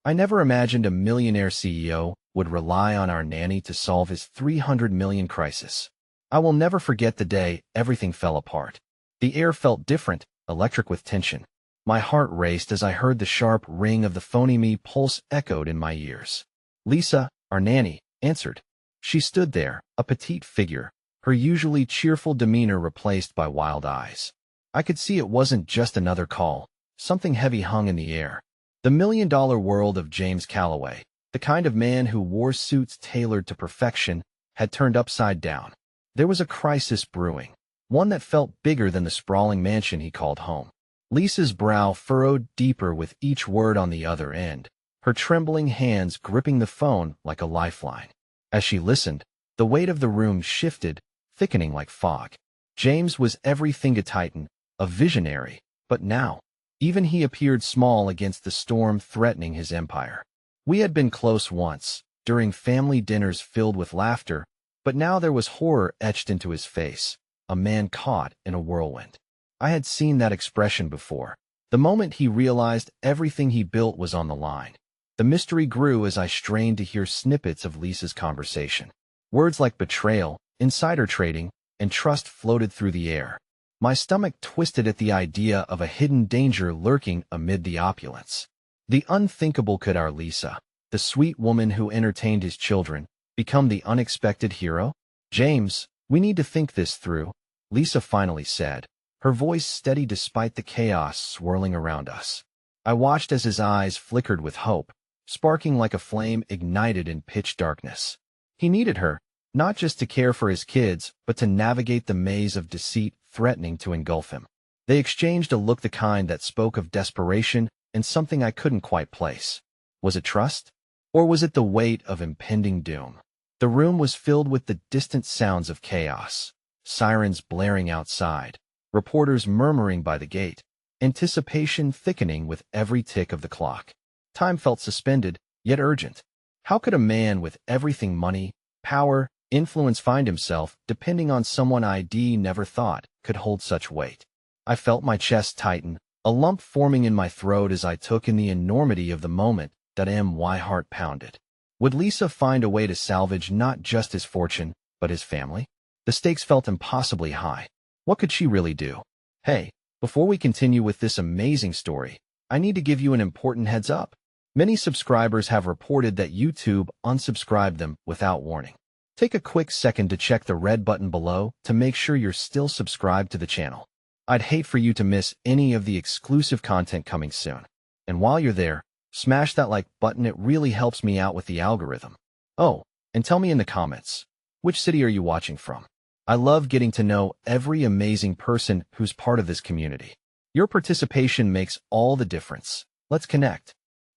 I never imagined a millionaire CEO would rely on our nanny to solve his 300 million crisis. I will never forget the day everything fell apart. The air felt different, electric with tension. My heart raced as I heard the sharp ring of the phony me pulse echoed in my ears. Lisa, our nanny, answered. She stood there, a petite figure, her usually cheerful demeanor replaced by wild eyes. I could see it wasn't just another call. Something heavy hung in the air. The million-dollar world of James Calloway, the kind of man who wore suits tailored to perfection, had turned upside down. There was a crisis brewing, one that felt bigger than the sprawling mansion he called home. Lisa's brow furrowed deeper with each word on the other end, her trembling hands gripping the phone like a lifeline. As she listened, the weight of the room shifted, thickening like fog. James was everything to Titan, a visionary, but now, even he appeared small against the storm threatening his empire. We had been close once, during family dinners filled with laughter, but now there was horror etched into his face, a man caught in a whirlwind. I had seen that expression before, the moment he realized everything he built was on the line. The mystery grew as I strained to hear snippets of Lisa's conversation. Words like betrayal, insider trading, and trust floated through the air. My stomach twisted at the idea of a hidden danger lurking amid the opulence. The unthinkable. Could our Lisa, the sweet woman who entertained his children, become the unexpected hero? James, we need to think this through, Lisa finally said, her voice steady despite the chaos swirling around us. I watched as his eyes flickered with hope, sparking like a flame ignited in pitch darkness. He needed her, not just to care for his kids, but to navigate the maze of deceit threatening to engulf him. They exchanged a look, the kind that spoke of desperation and something I couldn't quite place. Was it trust? Or was it the weight of impending doom? The room was filled with the distant sounds of chaos, sirens blaring outside, reporters murmuring by the gate, anticipation thickening with every tick of the clock. Time felt suspended, yet urgent. How could a man with everything, money, power, influence, find himself depending on someone I'd never thought could hold such weight? I felt my chest tighten, a lump forming in my throat as I took in the enormity of the moment. My heart pounded. Would Lisa find a way to salvage not just his fortune, but his family? The stakes felt impossibly high. What could she really do? Hey, before we continue with this amazing story, I need to give you an important heads up. Many subscribers have reported that YouTube unsubscribed them without warning. Take a quick second to check the red button below to make sure you're still subscribed to the channel. I'd hate for you to miss any of the exclusive content coming soon. And while you're there, smash that like button, it really helps me out with the algorithm. Oh, and tell me in the comments, which city are you watching from? I love getting to know every amazing person who's part of this community. Your participation makes all the difference. Let's connect.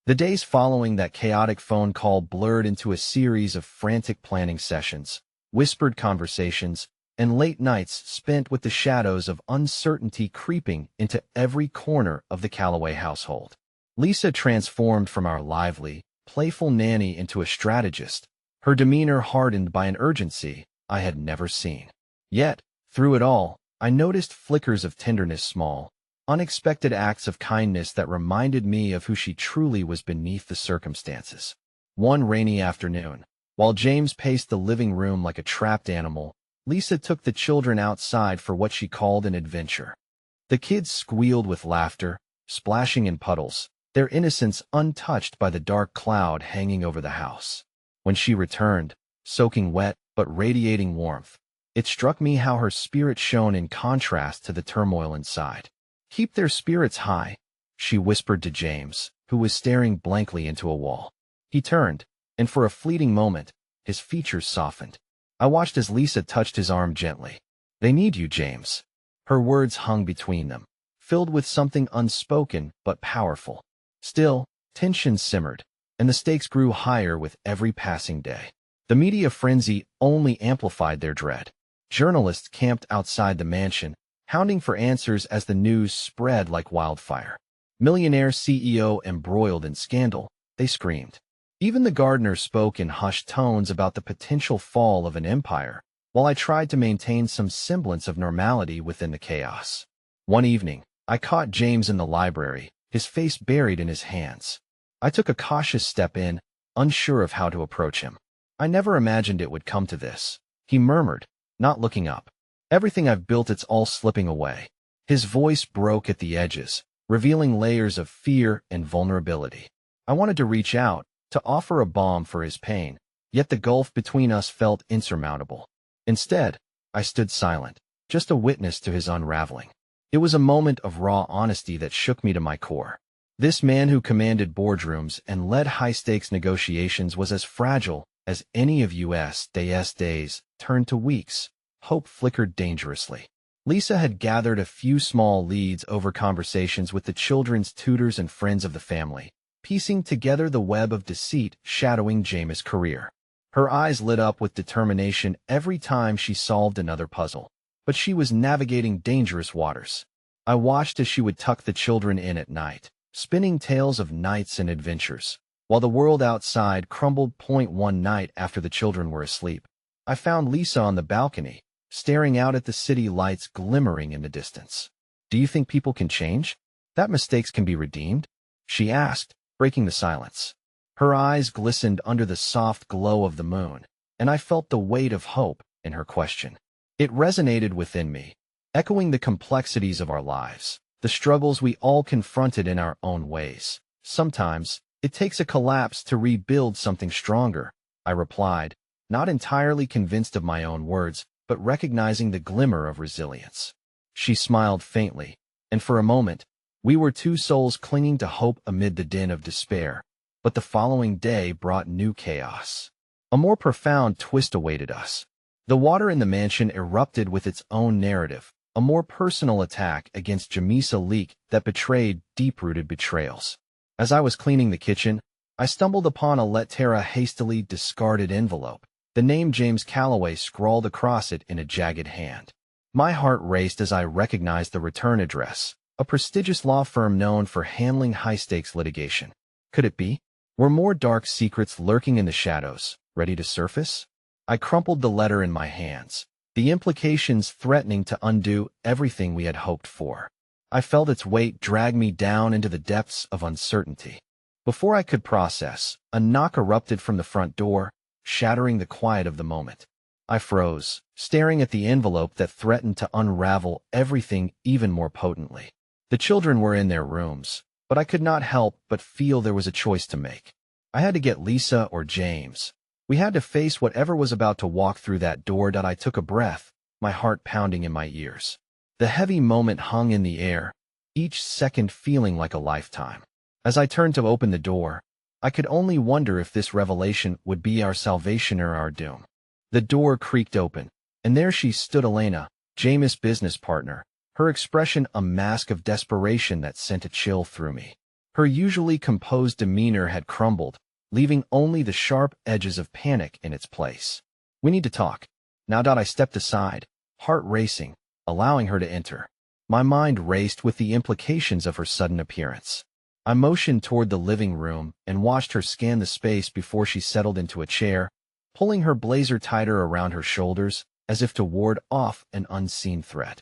The days following that chaotic phone call blurred into a series of frantic planning sessions, whispered conversations, and late nights spent with the shadows of uncertainty creeping into every corner of the Calloway household. Lisa transformed from our lively, playful nanny into a strategist, her demeanor hardened by an urgency I had never seen. Yet, through it all, I noticed flickers of tenderness, small, unexpected acts of kindness that reminded me of who she truly was beneath the circumstances. One rainy afternoon, while James paced the living room like a trapped animal, Lisa took the children outside for what she called an adventure. The kids squealed with laughter, splashing in puddles, their innocence untouched by the dark cloud hanging over the house. When she returned, soaking wet but radiating warmth, it struck me how her spirit shone in contrast to the turmoil inside. "Keep their spirits high," she whispered to James, who was staring blankly into a wall. He turned, and for a fleeting moment, his features softened. I watched as Lisa touched his arm gently. "They need you, James." Her words hung between them, filled with something unspoken but powerful. Still, tension simmered, and the stakes grew higher with every passing day. The media frenzy only amplified their dread. Journalists camped outside the mansion, hounding for answers as the news spread like wildfire. "Millionaire CEO embroiled in scandal," they screamed. Even the gardener spoke in hushed tones about the potential fall of an empire, while I tried to maintain some semblance of normality within the chaos. One evening, I caught James in the library, his face buried in his hands. I took a cautious step in, unsure of how to approach him. I never imagined it would come to this, he murmured, not looking up. Everything I've built, it's all slipping away. His voice broke at the edges, revealing layers of fear and vulnerability. I wanted to reach out, to offer a balm for his pain, yet the gulf between us felt insurmountable. Instead, I stood silent, just a witness to his unraveling. It was a moment of raw honesty that shook me to my core. This man who commanded boardrooms and led high-stakes negotiations was as fragile as any of U.S. days turned to weeks. Hope flickered dangerously. Lisa had gathered a few small leads over conversations with the children's tutors and friends of the family, piecing together the web of deceit shadowing James' career. Her eyes lit up with determination every time she solved another puzzle. But she was navigating dangerous waters. I watched as she would tuck the children in at night, spinning tales of nights and adventures, while the world outside crumbled. One night after the children were asleep, I found Lisa on the balcony, staring out at the city lights glimmering in the distance. "Do you think people can change? That mistakes can be redeemed?" she asked, breaking the silence. Her eyes glistened under the soft glow of the moon, and I felt the weight of hope in her question. It resonated within me, echoing the complexities of our lives, the struggles we all confronted in our own ways. "Sometimes, it takes a collapse to rebuild something stronger," I replied, not entirely convinced of my own words, but recognizing the glimmer of resilience. She smiled faintly, and for a moment, we were two souls clinging to hope amid the din of despair. But the following day brought new chaos. A more profound twist awaited us. The water in the mansion erupted with its own narrative, a more personal attack against Jamisa Leak that betrayed deep-rooted betrayals. As I was cleaning the kitchen, I stumbled upon a lettera hastily discarded envelope, the name James Calloway scrawled across it in a jagged hand. My heart raced as I recognized the return address, a prestigious law firm known for handling high-stakes litigation. Could it be? Were more dark secrets lurking in the shadows, ready to surface? I crumpled the letter in my hands, the implications threatening to undo everything we had hoped for. I felt its weight drag me down into the depths of uncertainty. Before I could process, a knock erupted from the front door, shattering the quiet of the moment. I froze, staring at the envelope that threatened to unravel everything even more potently. The children were in their rooms, but I could not help but feel there was a choice to make. I had to get Lisa or James. We had to face whatever was about to walk through that door. I took a breath, my heart pounding in my ears. The heavy moment hung in the air, each second feeling like a lifetime. As I turned to open the door, I could only wonder if this revelation would be our salvation or our doom. The door creaked open, and there she stood, Elena, James' business partner, her expression a mask of desperation that sent a chill through me. Her usually composed demeanor had crumbled, leaving only the sharp edges of panic in its place. "We need to talk." Now I stepped aside, heart racing, allowing her to enter. My mind raced with the implications of her sudden appearance. I motioned toward the living room and watched her scan the space before she settled into a chair, pulling her blazer tighter around her shoulders as if to ward off an unseen threat.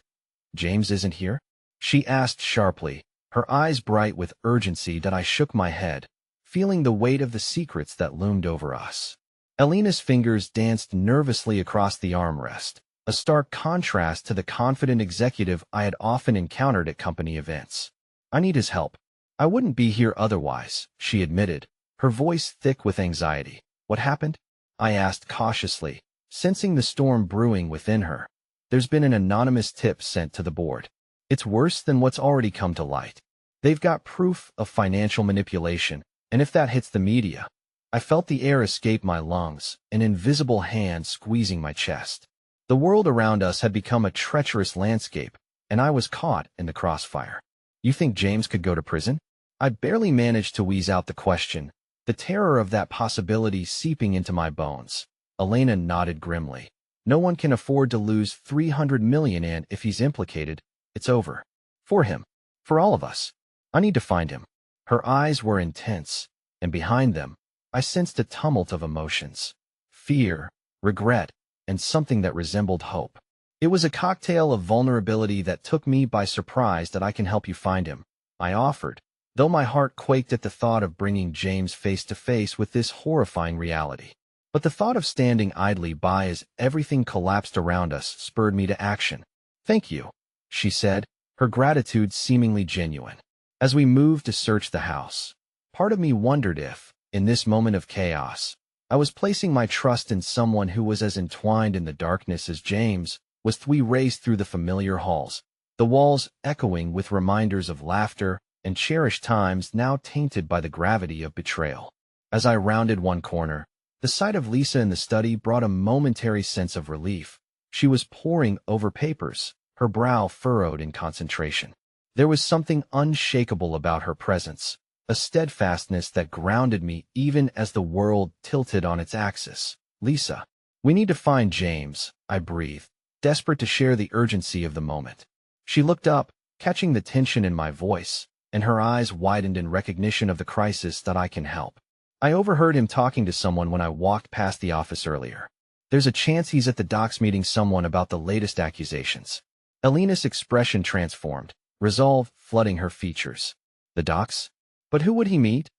"James isn't here?" she asked sharply, her eyes bright with urgency. I shook my head, feeling the weight of the secrets that loomed over us. Elena's fingers danced nervously across the armrest, a stark contrast to the confident executive I had often encountered at company events. "I need his help. I wouldn't be here otherwise," she admitted, her voice thick with anxiety. "What happened?" I asked cautiously, sensing the storm brewing within her. "There's been an anonymous tip sent to the board. It's worse than what's already come to light. They've got proof of financial manipulation, and if that hits the media..." I felt the air escape my lungs, an invisible hand squeezing my chest. The world around us had become a treacherous landscape, and I was caught in the crossfire. "You think James could go to prison?" I barely managed to wheeze out the question, the terror of that possibility seeping into my bones. Elena nodded grimly. "No one can afford to lose 300 million, and if he's implicated, it's over. For him. For all of us. I need to find him." Her eyes were intense, and behind them, I sensed a tumult of emotions. Fear, regret, and something that resembled hope. It was a cocktail of vulnerability that took me by surprise. "That I can help you find him," I offered, though my heart quaked at the thought of bringing James face to face with this horrifying reality. But the thought of standing idly by as everything collapsed around us spurred me to action. "Thank you," she said, her gratitude seemingly genuine. As we moved to search the house, part of me wondered if, in this moment of chaos, I was placing my trust in someone who was as entwined in the darkness as James was. We raced through the familiar halls, the walls echoing with reminders of laughter and cherished times now tainted by the gravity of betrayal. As I rounded one corner, the sight of Lisa in the study brought a momentary sense of relief. She was poring over papers, her brow furrowed in concentration. There was something unshakable about her presence, a steadfastness that grounded me even as the world tilted on its axis. "Lisa, we need to find James," I breathed, desperate to share the urgency of the moment. She looked up, catching the tension in my voice, and her eyes widened in recognition of the crisis. "That I can help. I overheard him talking to someone when I walked past the office earlier. There's a chance he's at the docks meeting someone about the latest accusations." Elena's expression transformed, resolve flooding her features. "The docks? But who would he meet?"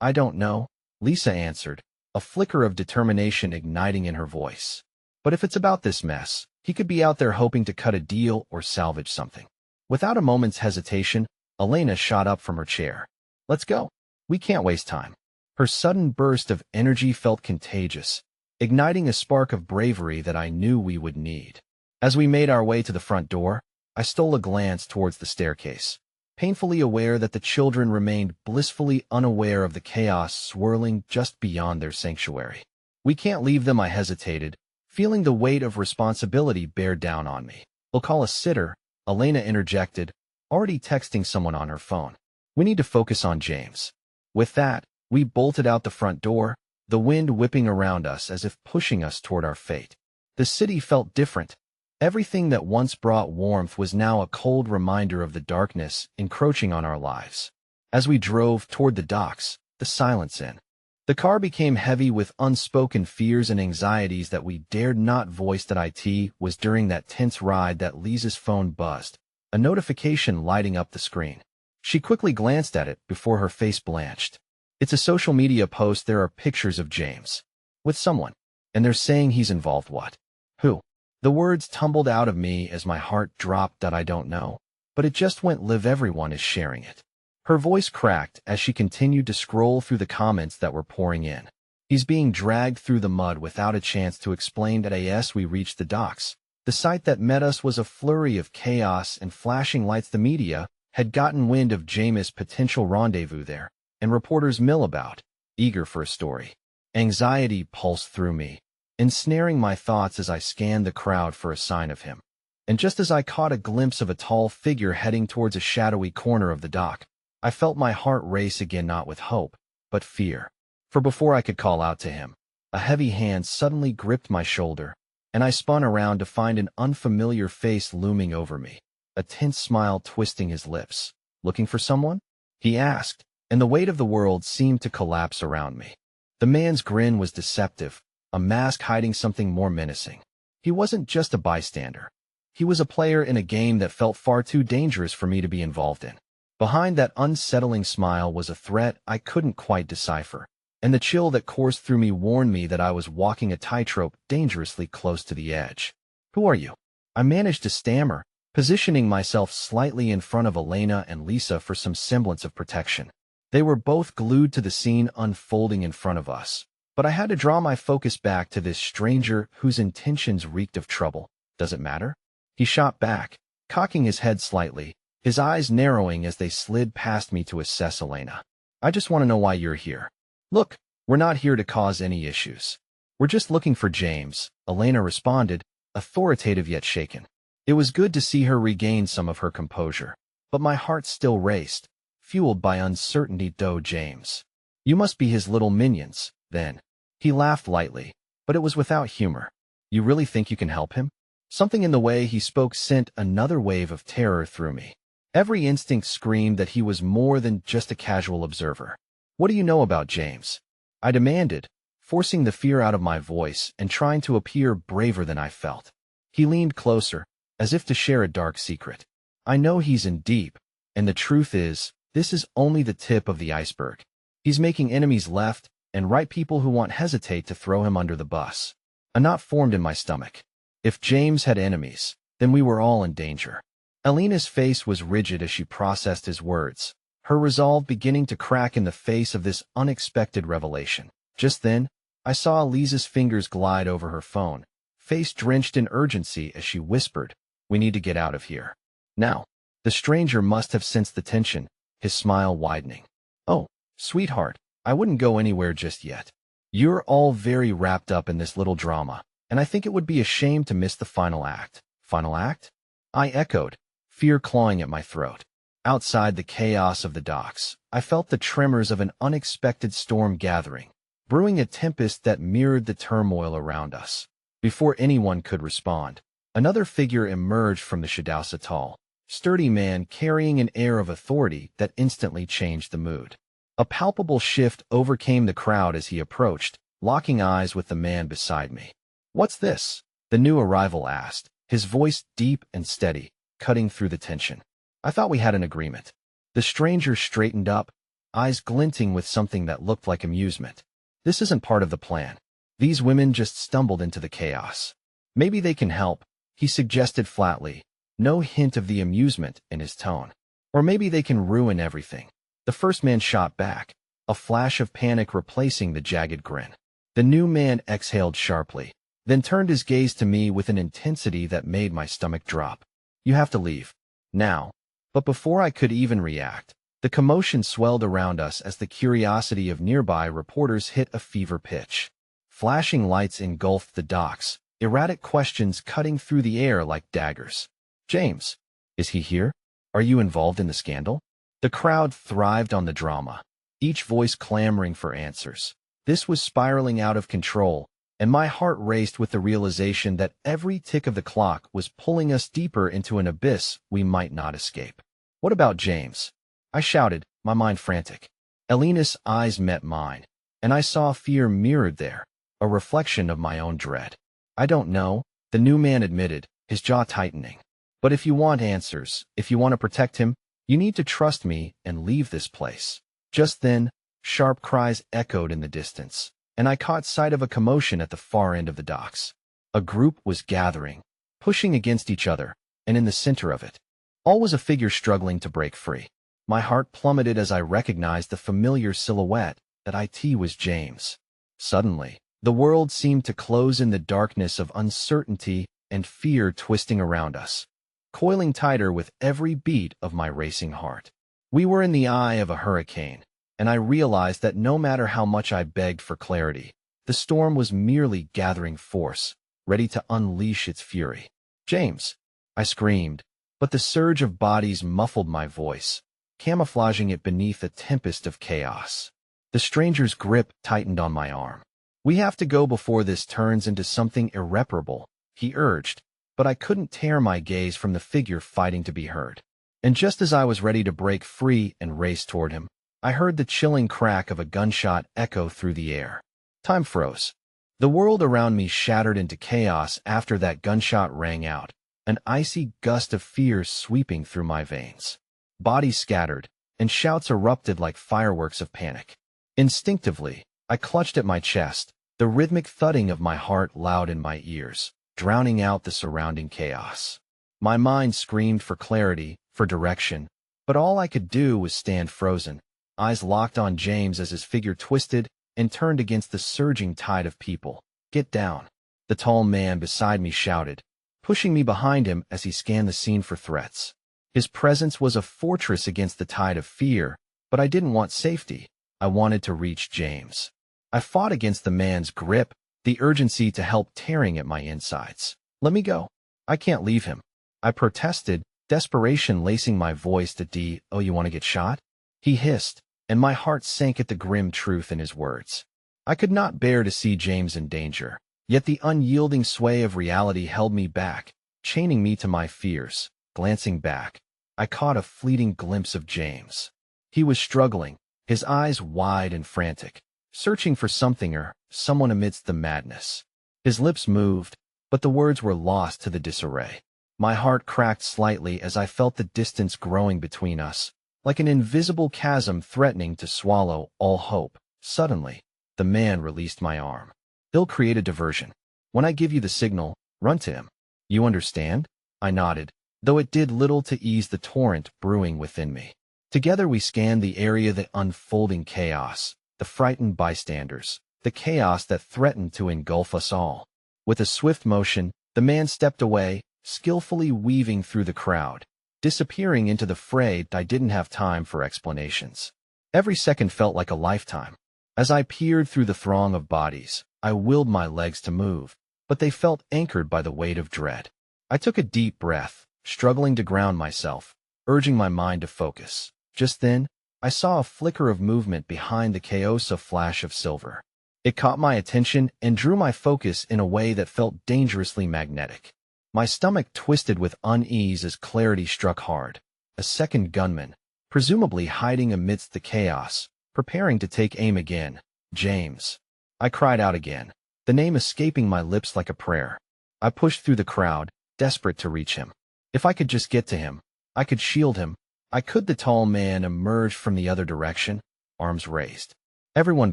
"I don't know," Lisa answered, a flicker of determination igniting in her voice. "But if it's about this mess, he could be out there hoping to cut a deal or salvage something." Without a moment's hesitation, Elena shot up from her chair. "Let's go. We can't waste time." Her sudden burst of energy felt contagious, igniting a spark of bravery that I knew we would need. As we made our way to the front door, I stole a glance towards the staircase, painfully aware that the children remained blissfully unaware of the chaos swirling just beyond their sanctuary. "We can't leave them," I hesitated, feeling the weight of responsibility bear down on me. "We'll call a sitter," Elena interjected, already texting someone on her phone. "We need to focus on James." With that, we bolted out the front door, the wind whipping around us as if pushing us toward our fate. The city felt different. Everything that once brought warmth was now a cold reminder of the darkness encroaching on our lives. As we drove toward the docks, the silence in the car became heavy with unspoken fears and anxieties that we dared not voice. That it was during that tense ride that Lisa's phone buzzed, a notification lighting up the screen. She quickly glanced at it before her face blanched. "It's a social media post. There are pictures of James with someone, and they're saying he's involved." "What? Who?" The words tumbled out of me as my heart dropped. "I don't know, but it just went live. Everyone is sharing it." Her voice cracked as she continued to scroll through the comments that were pouring in. "He's being dragged through the mud without a chance to explain." As we reached the docks, the sight that met us was a flurry of chaos and flashing lights. The media had gotten wind of James' potential rendezvous there, and reporters mill about, eager for a story. Anxiety pulsed through me, ensnaring my thoughts as I scanned the crowd for a sign of him. And just as I caught a glimpse of a tall figure heading towards a shadowy corner of the dock, I felt my heart race again, not with hope, but fear. For before I could call out to him, a heavy hand suddenly gripped my shoulder, and I spun around to find an unfamiliar face looming over me, a tense smile twisting his lips. "Looking for someone?" he asked, and the weight of the world seemed to collapse around me. The man's grin was deceptive, a mask hiding something more menacing. He wasn't just a bystander. He was a player in a game that felt far too dangerous for me to be involved in. Behind that unsettling smile was a threat I couldn't quite decipher, and the chill that coursed through me warned me that I was walking a tightrope dangerously close to the edge. "Who are you?" I managed to stammer, positioning myself slightly in front of Elena and Lisa for some semblance of protection. They were both glued to the scene unfolding in front of us, but I had to draw my focus back to this stranger whose intentions reeked of trouble. "Does it matter?" He shot back, cocking his head slightly, his eyes narrowing as they slid past me to assess Elena. "I just want to know why you're here." "Look, we're not here to cause any issues. We're just looking for James," Elena responded, authoritative yet shaken. It was good to see her regain some of her composure, but my heart still raced, fueled by uncertainty. "James. You must be his little minions, then." He laughed lightly, but it was without humor. "You really think you can help him?" Something in the way he spoke sent another wave of terror through me. Every instinct screamed that he was more than just a casual observer. "What do you know about James?" I demanded, forcing the fear out of my voice and trying to appear braver than I felt. He leaned closer, as if to share a dark secret. "I know he's in deep, and the truth is, This is only the tip of the iceberg. He's making enemies left and right, people who won't hesitate to throw him under the bus. A knot formed in my stomach. If James had enemies, then we were all in danger. Elena's face was rigid as she processed his words, her resolve beginning to crack in the face of this unexpected revelation. Just then, I saw Elisa's fingers glide over her phone, face drenched in urgency as she whispered, "We need to get out of here. Now." The stranger must have sensed the tension, his smile widening. "Oh, sweetheart, I wouldn't go anywhere just yet. You're all very wrapped up in this little drama, and I think it would be a shame to miss the final act." "Final act?" I echoed, fear clawing at my throat. Outside the chaos of the docks, I felt the tremors of an unexpected storm gathering, brewing a tempest that mirrored the turmoil around us. Before anyone could respond, another figure emerged from the Shadows Atoll, sturdy man carrying an air of authority that instantly changed the mood. A palpable shift overcame the crowd as he approached, locking eyes with the man beside me. "What's this?" the new arrival asked, his voice deep and steady, cutting through the tension. "I thought we had an agreement." The stranger straightened up, eyes glinting with something that looked like amusement. "This isn't part of the plan. These women just stumbled into the chaos. Maybe they can help," he suggested flatly, no hint of the amusement in his tone. "Or maybe they can ruin everything." The first man shot back, a flash of panic replacing the jagged grin. The new man exhaled sharply, then turned his gaze to me with an intensity that made my stomach drop. "You have to leave. Now." But before I could even react, the commotion swelled around us as the curiosity of nearby reporters hit a fever pitch. Flashing lights engulfed the docks, erratic questions cutting through the air like daggers. "James, is he here? Are you involved in the scandal?" The crowd thrived on the drama, each voice clamoring for answers. This was spiraling out of control, and my heart raced with the realization that every tick of the clock was pulling us deeper into an abyss we might not escape. "What about James?" I shouted, my mind frantic. Elena's eyes met mine, and I saw fear mirrored there, a reflection of my own dread. "I don't know," the new man admitted, his jaw tightening. "But if you want answers, if you want to protect him, you need to trust me and leave this place." Just then, sharp cries echoed in the distance, and I caught sight of a commotion at the far end of the docks. A group was gathering, pushing against each other, and in the center of it, all was a figure struggling to break free. My heart plummeted as I recognized the familiar silhouette that it was James. Suddenly, the world seemed to close in the darkness of uncertainty and fear twisting around us, coiling tighter with every beat of my racing heart. We were in the eye of a hurricane, and I realized that no matter how much I begged for clarity, the storm was merely gathering force, ready to unleash its fury. "James!" I screamed, but the surge of bodies muffled my voice, camouflaging it beneath a tempest of chaos. The stranger's grip tightened on my arm. "We have to go before this turns into something irreparable," he urged, but I couldn't tear my gaze from the figure fighting to be heard. And just as I was ready to break free and race toward him, I heard the chilling crack of a gunshot echo through the air. Time froze. The world around me shattered into chaos after that gunshot rang out, an icy gust of fear sweeping through my veins. Bodies scattered, and shouts erupted like fireworks of panic. Instinctively, I clutched at my chest, the rhythmic thudding of my heart loud in my ears, drowning out the surrounding chaos. My mind screamed for clarity, for direction, but all I could do was stand frozen, eyes locked on James as his figure twisted and turned against the surging tide of people. "Get down," the tall man beside me shouted, pushing me behind him as he scanned the scene for threats. His presence was a fortress against the tide of fear, but I didn't want safety. I wanted to reach James. I fought against the man's grip, the urgency to help tearing at my insides. "Let me go. I can't leave him," I protested, desperation lacing my voice to "Oh, you want to get shot?" He hissed, and my heart sank at the grim truth in his words. I could not bear to see James in danger, yet the unyielding sway of reality held me back, chaining me to my fears. Glancing back, I caught a fleeting glimpse of James. He was struggling, his eyes wide and frantic, searching for something or someone amidst the madness. His lips moved, but the words were lost to the disarray. My heart cracked slightly as I felt the distance growing between us, like an invisible chasm threatening to swallow all hope. Suddenly, the man released my arm. He'll create a diversion. When I give you the signal, run to him. You understand? I nodded, though it did little to ease the torrent brewing within me. Together we scanned the area, the unfolding chaos, the frightened bystanders, the chaos that threatened to engulf us all. With a swift motion, the man stepped away, skillfully weaving through the crowd, disappearing into the fray. I didn't have time for explanations. Every second felt like a lifetime. As I peered through the throng of bodies, I willed my legs to move, but they felt anchored by the weight of dread. I took a deep breath, struggling to ground myself, urging my mind to focus. Just then, I saw a flicker of movement behind the chaos, a flash of silver. It caught my attention and drew my focus in a way that felt dangerously magnetic. My stomach twisted with unease as clarity struck hard. A second gunman, presumably hiding amidst the chaos, preparing to take aim again. James. I cried out again, the name escaping my lips like a prayer. I pushed through the crowd, desperate to reach him. If I could just get to him, I could shield him. I could. The tall man emerged from the other direction, arms raised. Everyone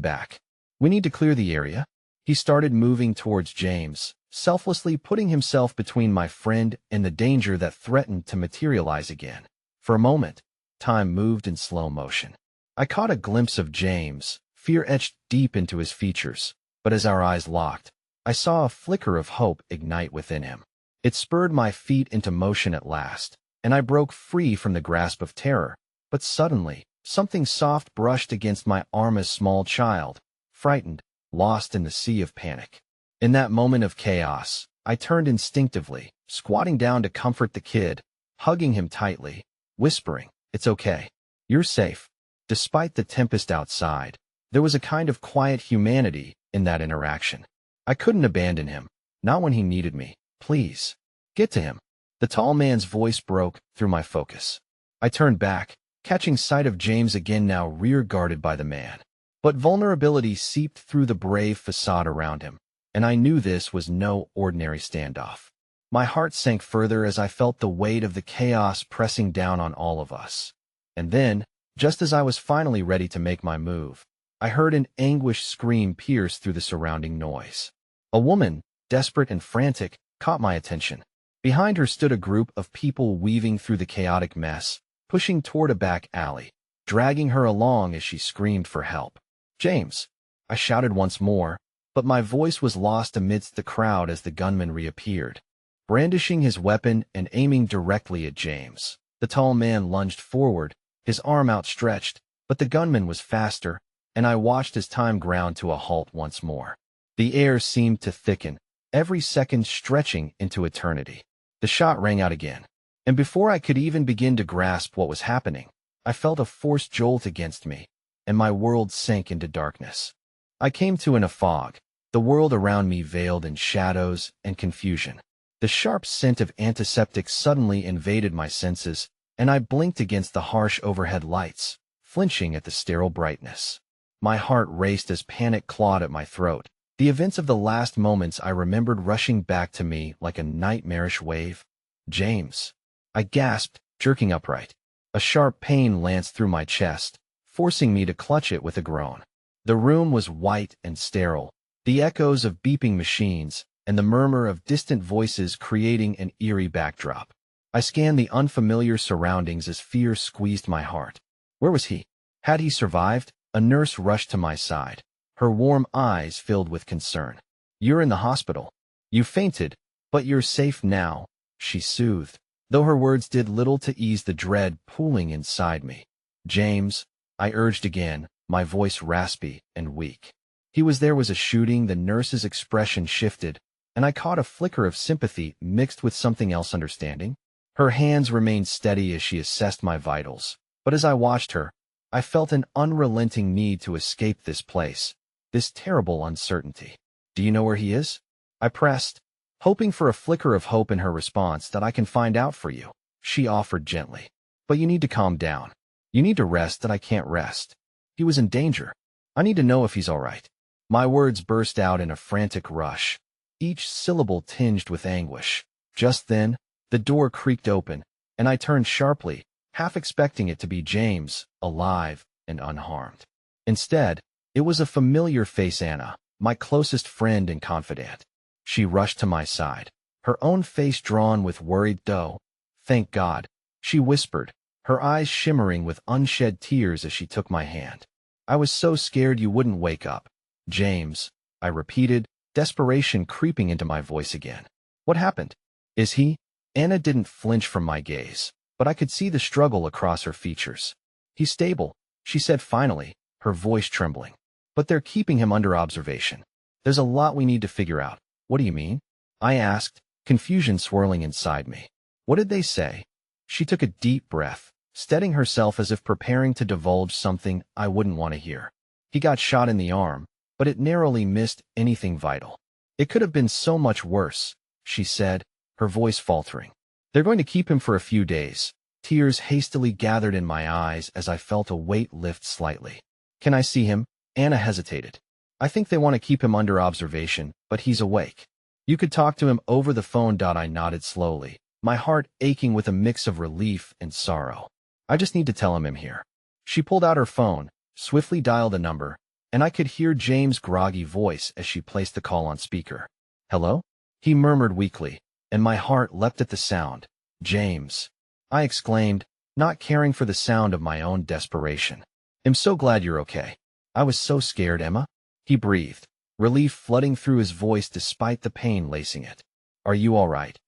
back. We need to clear the area. He started moving towards James, selflessly putting himself between my friend and the danger that threatened to materialize again. For a moment, time moved in slow motion. I caught a glimpse of James, fear etched deep into his features, but as our eyes locked, I saw a flicker of hope ignite within him. It spurred my feet into motion at last, and I broke free from the grasp of terror. But suddenly, something soft brushed against my arm. A small child, frightened, lost in the sea of panic. In that moment of chaos, I turned instinctively, squatting down to comfort the kid, hugging him tightly, whispering, "It's okay. You're safe." Despite the tempest outside, there was a kind of quiet humanity in that interaction. I couldn't abandon him, not when he needed me. "Please, get to him." The tall man's voice broke through my focus. I turned back, catching sight of James again, now rear-guarded by the man. But vulnerability seeped through the brave facade around him, and I knew this was no ordinary standoff. My heart sank further as I felt the weight of the chaos pressing down on all of us. And then, just as I was finally ready to make my move, I heard an anguished scream pierce through the surrounding noise. A woman, desperate and frantic, caught my attention. Behind her stood a group of people weaving through the chaotic mess, pushing toward a back alley, dragging her along as she screamed for help. "James!" I shouted once more, but my voice was lost amidst the crowd as the gunman reappeared, brandishing his weapon and aiming directly at James. The tall man lunged forward, his arm outstretched, but the gunman was faster, and I watched as time ground to a halt once more. The air seemed to thicken, every second stretching into eternity. The shot rang out again, and before I could even begin to grasp what was happening, I felt a force jolt against me, and my world sank into darkness. I came to in a fog, the world around me veiled in shadows and confusion. The sharp scent of antiseptic suddenly invaded my senses, and I blinked against the harsh overhead lights, flinching at the sterile brightness. My heart raced as panic clawed at my throat. The events of the last moments I remembered rushing back to me like a nightmarish wave. "James!" I gasped, jerking upright. A sharp pain lanced through my chest, forcing me to clutch it with a groan. The room was white and sterile, the echoes of beeping machines and the murmur of distant voices creating an eerie backdrop. I scanned the unfamiliar surroundings as fear squeezed my heart. Where was he? Had he survived? A nurse rushed to my side, her warm eyes filled with concern. "You're in the hospital. You fainted, but you're safe now," she soothed, though her words did little to ease the dread pooling inside me. "James," I urged again, my voice raspy and weak. "He was there was a shooting." The nurse's expression shifted, and I caught a flicker of sympathy mixed with something else, understanding. Her hands remained steady as she assessed my vitals, but as I watched her, I felt an unrelenting need to escape this place, this terrible uncertainty. "Do you know where he is?" I pressed, hoping for a flicker of hope in her response. "That I can find out for you," she offered gently. "But you need to calm down. You need to rest." "That I can't rest. He was in danger. I need to know if he's all right." My words burst out in a frantic rush, each syllable tinged with anguish. Just then, the door creaked open, and I turned sharply, half expecting it to be James, alive and unharmed. Instead, it was a familiar face, Anna, my closest friend and confidant. She rushed to my side, her own face drawn with worried though. "Thank God," she whispered, her eyes shimmering with unshed tears as she took my hand. "I was so scared you wouldn't wake up." "James," I repeated, desperation creeping into my voice again. "What happened? Is he—" Anna didn't flinch from my gaze, but I could see the struggle across her features. "He's stable," she said finally, her voice trembling. "But they're keeping him under observation. There's a lot we need to figure out." "What do you mean?" I asked, confusion swirling inside me. "What did they say?" She took a deep breath, steadying herself as if preparing to divulge something I wouldn't want to hear. "He got shot in the arm, but it narrowly missed anything vital. It could have been so much worse," she said, her voice faltering. "They're going to keep him for a few days." Tears hastily gathered in my eyes as I felt a weight lift slightly. "Can I see him?" Anna hesitated. "I think they want to keep him under observation, but he's awake. You could talk to him over the phone." I nodded slowly, my heart aching with a mix of relief and sorrow. "I just need to tell him I'm here." She pulled out her phone, swiftly dialed a number, and I could hear James' groggy voice as she placed the call on speaker. "Hello?" he murmured weakly, and my heart leapt at the sound. "James," I exclaimed, not caring for the sound of my own desperation. "I'm so glad you're okay." "I was so scared, Emma," he breathed, relief flooding through his voice despite the pain lacing it. "Are you all right?"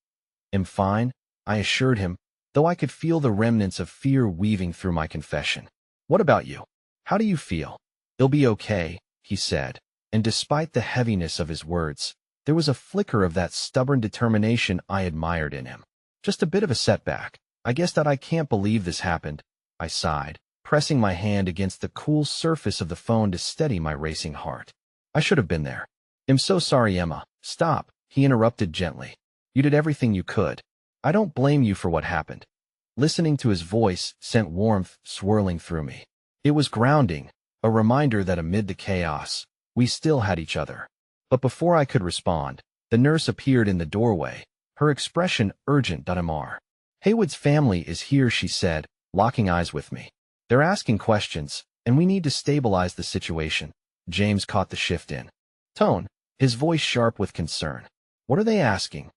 "I'm fine," I assured him, though I could feel the remnants of fear weaving through my confession. "What about you? How do you feel?" "It'll be okay," he said, and despite the heaviness of his words, there was a flicker of that stubborn determination I admired in him. "Just a bit of a setback. I guess that I can't believe this happened," I sighed, pressing my hand against the cool surface of the phone to steady my racing heart. "I should have been there." "I'm so sorry, Emma." "Stop," he interrupted gently. "You did everything you could. I don't blame you for what happened." Listening to his voice sent warmth swirling through me. It was grounding, a reminder that amid the chaos, we still had each other. But before I could respond, the nurse appeared in the doorway, her expression urgent. "Mr. Haywood's family is here," she said, locking eyes with me. "They're asking questions, and we need to stabilize the situation." James caught the shift in tone, his voice sharp with concern. "What are they asking?"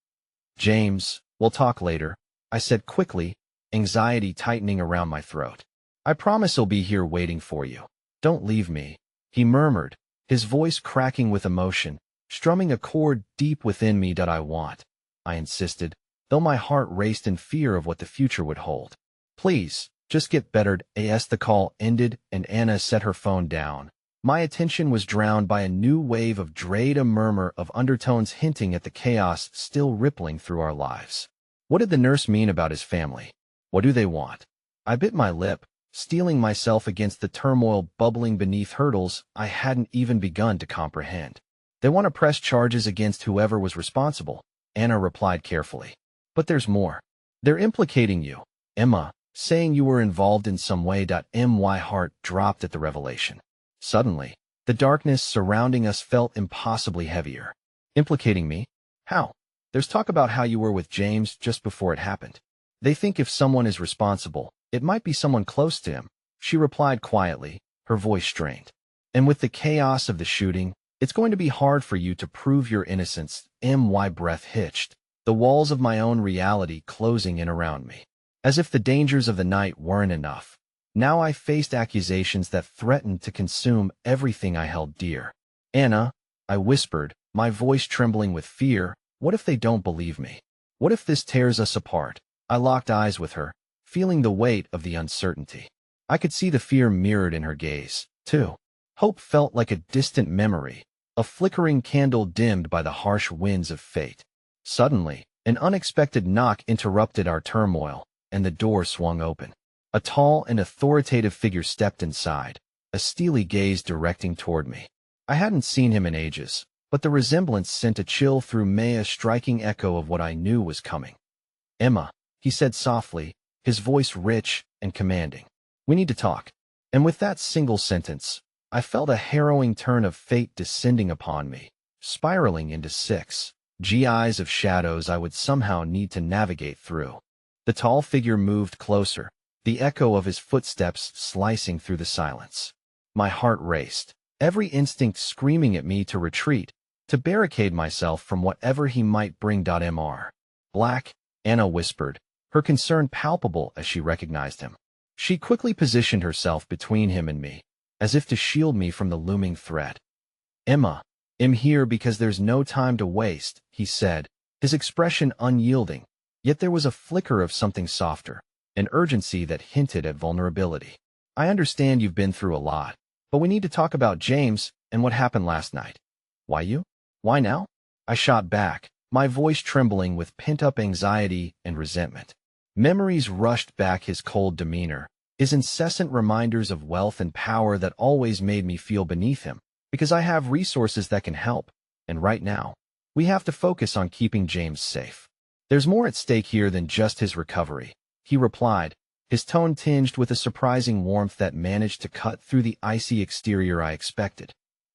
"James, we'll talk later," I said quickly, anxiety tightening around my throat. "I promise I'll be here waiting for you. Don't leave me," he murmured, his voice cracking with emotion, strumming a chord deep within me. "I want," I insisted, though my heart raced in fear of what the future would hold. "Please, just get better." As the call ended and Anna set her phone down, my attention was drowned by a new wave of dread, a murmur of undertones hinting at the chaos still rippling through our lives. What did the nurse mean about his family? What do they want? I bit my lip, steeling myself against the turmoil bubbling beneath hurdles I hadn't even begun to comprehend. "They want to press charges against whoever was responsible," Anna replied carefully. "But there's more. They're implicating you, Emma, saying you were involved in some way." My heart dropped at the revelation. Suddenly, the darkness surrounding us felt impossibly heavier. "Implicating me? How?" "There's talk about how you were with James just before it happened. They think if someone is responsible, it might be someone close to him," she replied quietly, her voice strained. "And with the chaos of the shooting, it's going to be hard for you to prove your innocence." My breath hitched, the walls of my own reality closing in around me. As if the dangers of the night weren't enough, now I faced accusations that threatened to consume everything I held dear. "Anna," I whispered, my voice trembling with fear, "what if they don't believe me? What if this tears us apart?" I locked eyes with her, feeling the weight of the uncertainty. I could see the fear mirrored in her gaze, too. Hope felt like a distant memory, a flickering candle dimmed by the harsh winds of fate. Suddenly, an unexpected knock interrupted our turmoil, and the door swung open. A tall and authoritative figure stepped inside, a steely gaze directing toward me. I hadn't seen him in ages, but the resemblance sent a chill through me, a striking echo of what I knew was coming. "Emma," he said softly, his voice rich and commanding. "We need to talk." And with that single sentence, I felt a harrowing turn of fate descending upon me, spiraling into 6 GIs of shadows I would somehow need to navigate through. The tall figure moved closer, the echo of his footsteps slicing through the silence. My heart raced, every instinct screaming at me to retreat, to barricade myself from whatever he might bring. Mr. Black, Anna whispered, her concern palpable as she recognized him. She quickly positioned herself between him and me, as if to shield me from the looming threat. "Emma, I'm here because there's no time to waste," he said, his expression unyielding, yet there was a flicker of something softer, an urgency that hinted at vulnerability. "I understand you've been through a lot, but we need to talk about James and what happened last night." "Why you? Why now?" I shot back, my voice trembling with pent-up anxiety and resentment. Memories rushed back, his cold demeanor, his incessant reminders of wealth and power that always made me feel beneath him, because I have resources that can help, and right now, we have to focus on keeping James safe. "There's more at stake here than just his recovery," he replied, his tone tinged with a surprising warmth that managed to cut through the icy exterior I expected.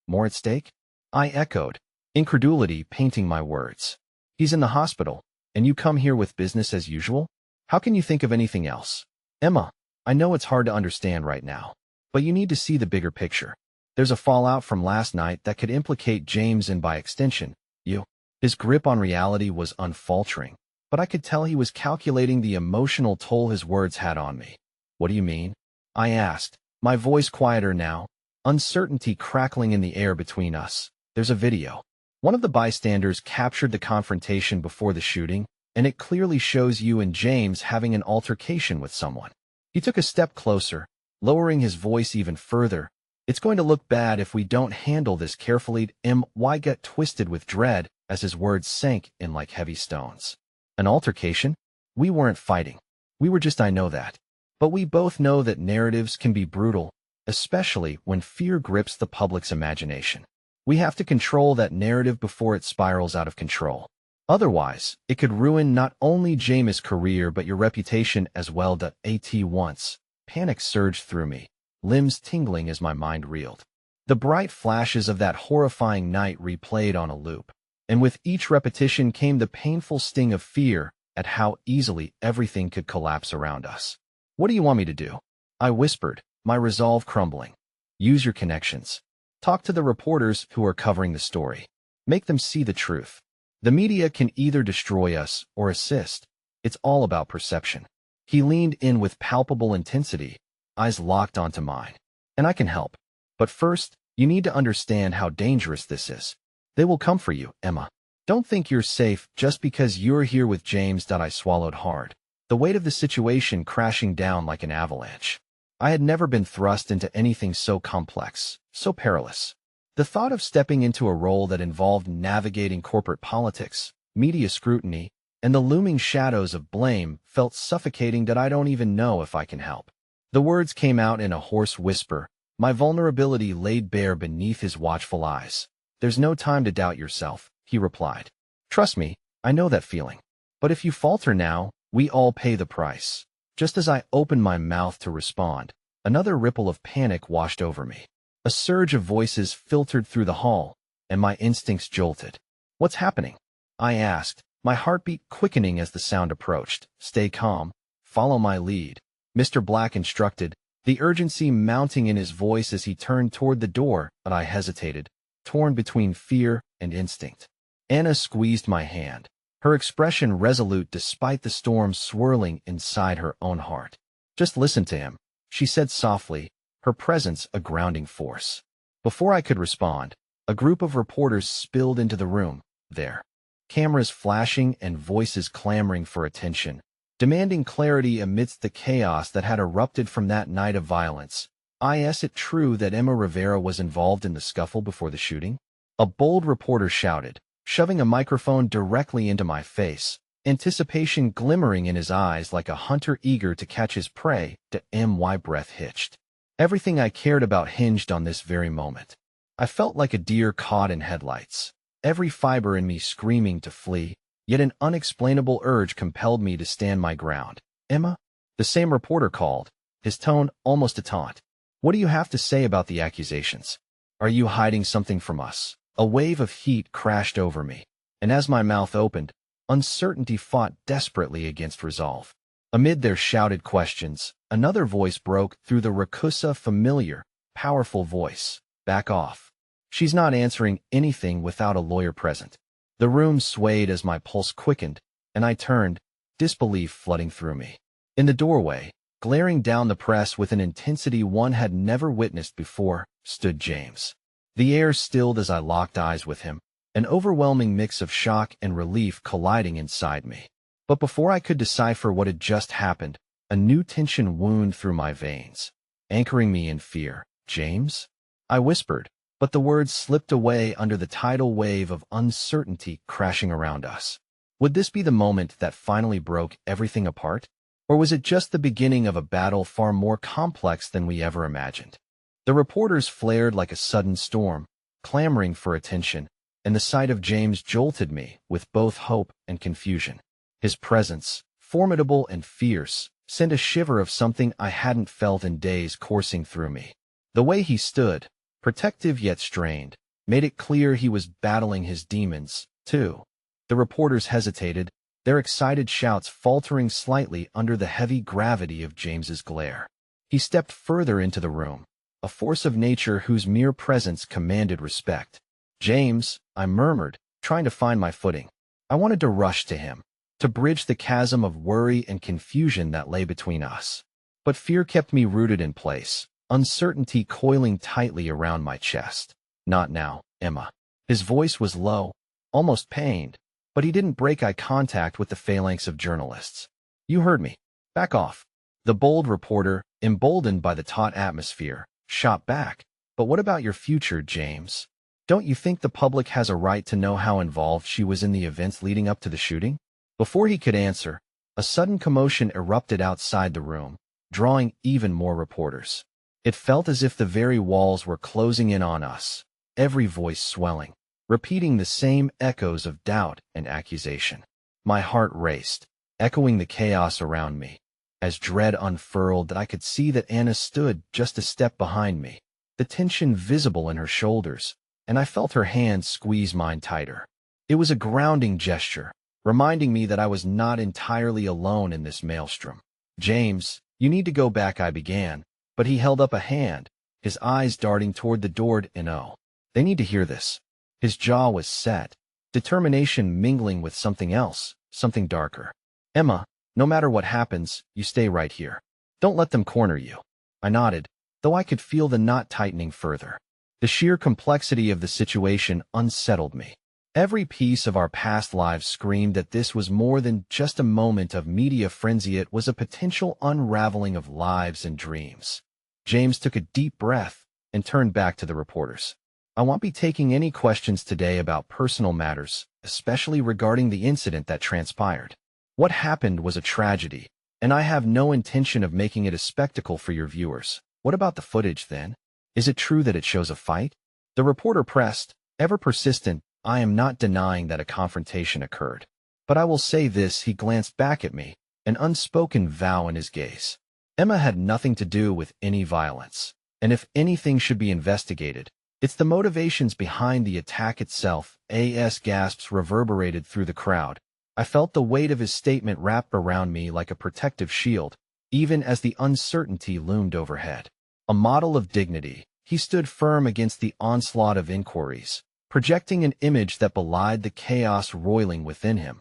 "More at stake?" I echoed, incredulity painting my words. "He's in the hospital, and you come here with business as usual? How can you think of anything else?" "Emma, I know it's hard to understand right now, but you need to see the bigger picture. There's a fallout from last night that could implicate James and by extension, you." His grip on reality was unfaltering, but I could tell he was calculating the emotional toll his words had on me. "What do you mean?" I asked, my voice quieter now, uncertainty crackling in the air between us. "There's a video. One of the bystanders captured the confrontation before the shooting, and it clearly shows you and James having an altercation with someone." He took a step closer, lowering his voice even further. "It's going to look bad if we don't handle this carefully." My gut twisted with dread as his words sank in like heavy stones. "An altercation? We weren't fighting. We were just, I know that. But we both know that narratives can be brutal, especially when fear grips the public's imagination. We have to control that narrative before it spirals out of control. Otherwise, it could ruin not only James' career but your reputation as well." At once, panic surged through me, limbs tingling as my mind reeled. The bright flashes of that horrifying night replayed on a loop, and with each repetition came the painful sting of fear at how easily everything could collapse around us. "What do you want me to do?" I whispered, my resolve crumbling. "Use your connections. Talk to the reporters who are covering the story. Make them see the truth. The media can either destroy us or assist. It's all about perception." He leaned in with palpable intensity, eyes locked onto mine. "And I can help. But first, you need to understand how dangerous this is. They will come for you, Emma. Don't think you're safe just because you're here with James." I swallowed hard, the weight of the situation crashing down like an avalanche. I had never been thrust into anything so complex, so perilous. The thought of stepping into a role that involved navigating corporate politics, media scrutiny, and the looming shadows of blame felt suffocating. "I don't even know if I can help." The words came out in a hoarse whisper, my vulnerability laid bare beneath his watchful eyes. "There's no time to doubt yourself," he replied. "Trust me, I know that feeling. But if you falter now, we all pay the price." Just as I opened my mouth to respond, another ripple of panic washed over me. A surge of voices filtered through the hall, and my instincts jolted. "What's happening?" I asked, my heartbeat quickening as the sound approached. "Stay calm. Follow my lead," Mr. Black instructed, the urgency mounting in his voice as he turned toward the door, but I hesitated, torn between fear and instinct. Anna squeezed my hand, her expression resolute despite the storm swirling inside her own heart. "Just listen to him," she said softly, her presence a grounding force. Before I could respond, a group of reporters spilled into the room, their cameras flashing and voices clamoring for attention, demanding clarity amidst the chaos that had erupted from that night of violence. "Is it true that Emma Rivera was involved in the scuffle before the shooting?" a bold reporter shouted, shoving a microphone directly into my face, anticipation glimmering in his eyes like a hunter eager to catch his prey. My breath hitched. Everything I cared about hinged on this very moment. I felt like a deer caught in headlights, every fiber in me screaming to flee, yet an unexplainable urge compelled me to stand my ground. "Emma?" The same reporter called, his tone almost a taunt. "What do you have to say about the accusations? Are you hiding something from us?" A wave of heat crashed over me, and as my mouth opened, uncertainty fought desperately against resolve. Amid their shouted questions, Another voice broke through the rakusa familiar, powerful voice. Back off. She's not answering anything without a lawyer present. The room swayed as my pulse quickened, and I turned, disbelief flooding through me. In the doorway, glaring down the press with an intensity one had never witnessed before, stood James. The air stilled as I locked eyes with him, an overwhelming mix of shock and relief colliding inside me. But before I could decipher what had just happened, a new tension wound through my veins, anchoring me in fear. James? I whispered, but the words slipped away under the tidal wave of uncertainty crashing around us. Would this be the moment that finally broke everything apart? Or was it just the beginning of a battle far more complex than we ever imagined? The reporters flared like a sudden storm, clamoring for attention, and the sight of James jolted me with both hope and confusion. His presence, formidable and fierce, sent a shiver of something I hadn't felt in days coursing through me. The way he stood, protective yet strained, made it clear he was battling his demons, too. The reporters hesitated, their excited shouts faltering slightly under the heavy gravity of James's glare. He stepped further into the room, a force of nature whose mere presence commanded respect. James, I murmured, trying to find my footing. I wanted to rush to him, to bridge the chasm of worry and confusion that lay between us. But fear kept me rooted in place, uncertainty coiling tightly around my chest. Not now, Emma. His voice was low, almost pained, but he didn't break eye contact with the phalanx of journalists. You heard me. Back off. The bold reporter, emboldened by the taut atmosphere, shot back. But what about your future, James? Don't you think the public has a right to know how involved she was in the events leading up to the shooting? Before he could answer, a sudden commotion erupted outside the room, drawing even more reporters. It felt as if the very walls were closing in on us, every voice swelling, repeating the same echoes of doubt and accusation. My heart raced, echoing the chaos around me. As dread unfurled, I could see that Anna stood just a step behind me, the tension visible in her shoulders, and I felt her hand squeeze mine tighter. It was a grounding gesture, reminding me that I was not entirely alone in this maelstrom. James, you need to go back, I began, but he held up a hand, his eyes darting toward the door. No, they need to hear this. His jaw was set, determination mingling with something else, something darker. Emma, no matter what happens, you stay right here. Don't let them corner you. I nodded, though I could feel the knot tightening further. The sheer complexity of the situation unsettled me. Every piece of our past lives screamed that this was more than just a moment of media frenzy. It was a potential unraveling of lives and dreams. James took a deep breath and turned back to the reporters. I won't be taking any questions today about personal matters, especially regarding the incident that transpired. What happened was a tragedy, and I have no intention of making it a spectacle for your viewers. What about the footage, then? Is it true that it shows a fight? The reporter pressed, ever persistent. I am not denying that a confrontation occurred. But I will say this, he glanced back at me, an unspoken vow in his gaze. Emma had nothing to do with any violence, and if anything should be investigated, it's the motivations behind the attack itself. As gasps reverberated through the crowd. I felt the weight of his statement wrap around me like a protective shield, even as the uncertainty loomed overhead. A model of dignity, he stood firm against the onslaught of inquiries, projecting an image that belied the chaos roiling within him.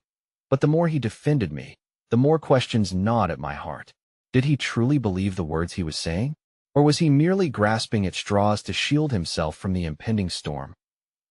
But the more he defended me, the more questions gnawed at my heart. Did he truly believe the words he was saying? Or was he merely grasping at straws to shield himself from the impending storm?